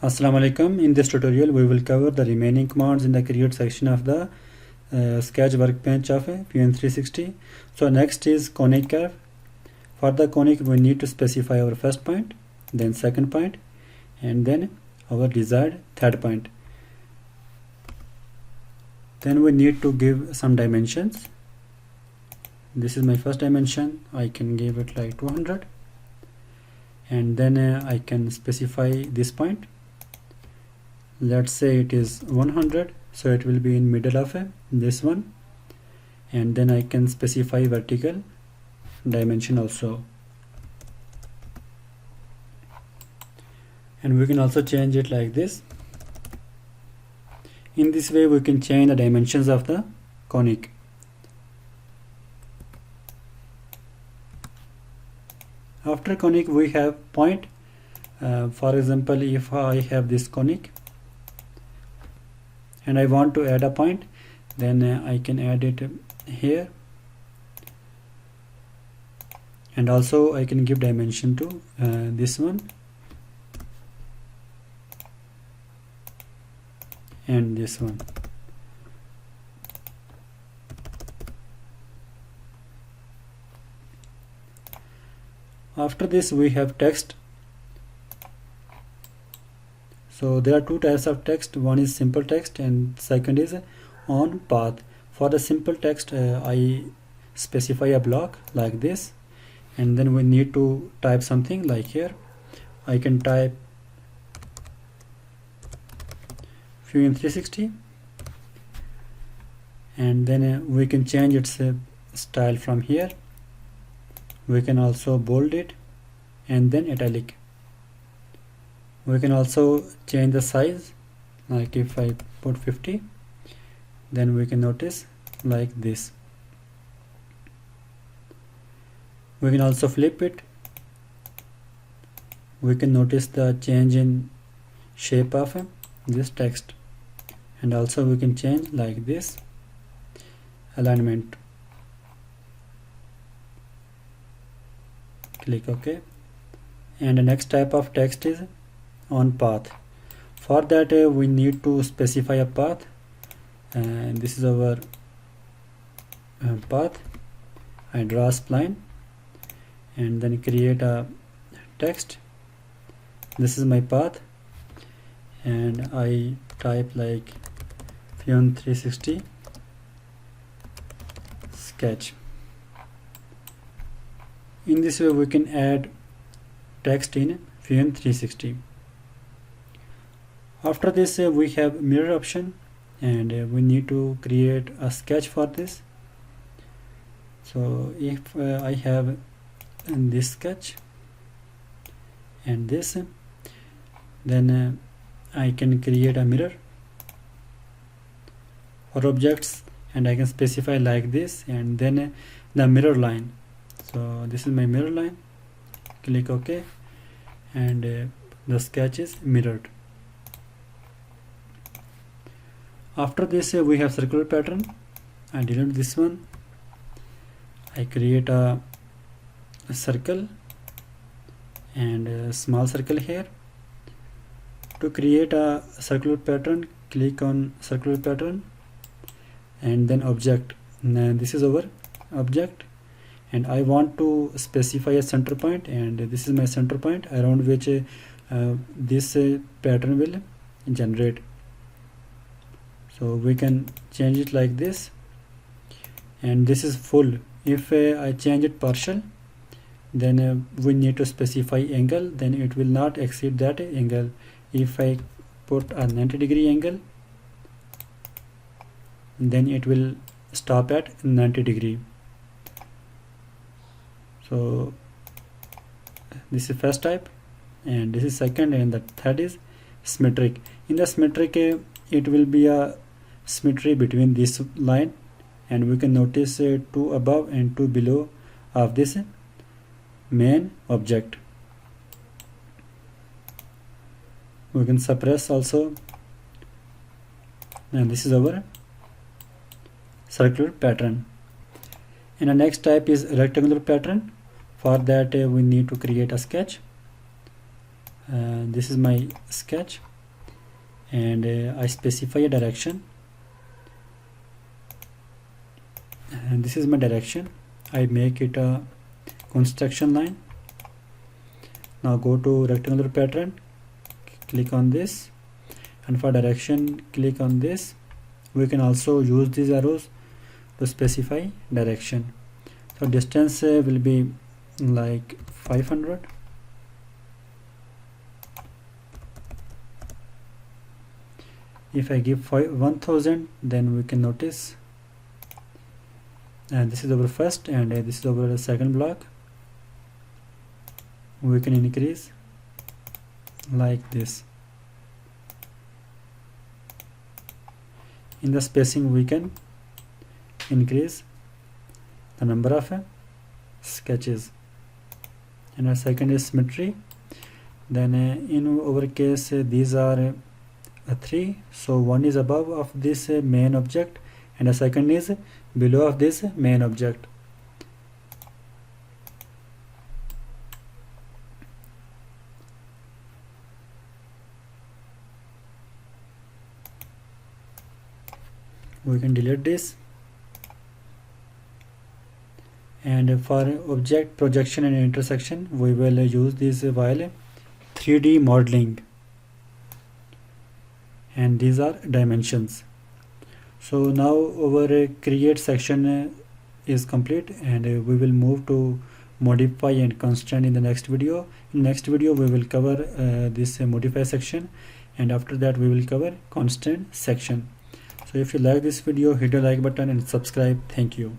Assalamu alaikum. In this tutorial we will cover the remaining commands in the create section of the sketch workbench of Fusion 360. So next is conic curve. For the conic we need to specify our first point, then second point, and then our desired third point. Then we need to give some dimensions. This is my first dimension. I can give it like 200, and then I can specify this point. Let's say it is 100, so it will be in middle of this one, and then I can specify vertical dimension also, and we can also change it like this. In this way we can change the dimensions of the conic. After conic we have point. For example, if I have this conic and I want to add a point, then I can add it here, and also I can give dimension to this one and this one. After this we have text. So there are two types of text. One is simple text and second is on path. For the simple text I specify a block like this, and then we need to type something like here. I can type Fusion 360, and then we can change its style from here. We can also bold it and then italic. We can also change the size, like if I put 50, then we can notice like this. We can also flip it. We can notice the change in shape of this text, and also we can change like this alignment. Click OK. And the next type of text is on path. For that we need to specify a path, and this is our path. I draw a spline and then create a text. This is my path, and I type like Fusion 360 sketch. In this way we can add text in Fusion 360. After this we have mirror option, and we need to create a sketch for this. So if I have this sketch and this, then I can create a mirror for objects, and I can specify like this, and then the mirror line. So this is my mirror line. Click OK, and the sketch is mirrored. After this we have circular pattern. I delete this one. I create a circle and a small circle here. To create a circular pattern, click on circular pattern and then object. Now this is our object, and I want to specify a center point, and this is my center point around which this pattern will generate. So we can change it like this, and this is full. If I change it partial, then we need to specify angle, then it will not exceed that angle. If I put a 90-degree angle, then it will stop at 90 degree. So this is first type, and this is second, and the third is symmetric. In the symmetric it will be a symmetry between this line, and we can notice two above and two below of this main object. We can suppress also, and this is our circular pattern. And the next type is rectangular pattern. For that we need to create a sketch. This is my sketch. and I specify a direction, and this is my direction. I make it a construction line. Now go to rectangular pattern, click on this, and for direction click on this. We can also use these arrows to specify direction. So distance will be like 500. If I give 1000, then we can notice this is our first and this is our second block. We can increase like this. In the spacing we can increase the number of sketches. And our second is symmetry. Then in our case these are 3, so one is above of this main object and the second is below of this main object. We can delete this. And for object projection and intersection we will use this while 3D modeling, and these are dimensions. So now our create section is complete, and we will move to modify and constraint in the next video. In next video we will cover this modify section, and after that we will cover constraint section. So if you like this video, hit the like button and subscribe. Thank you.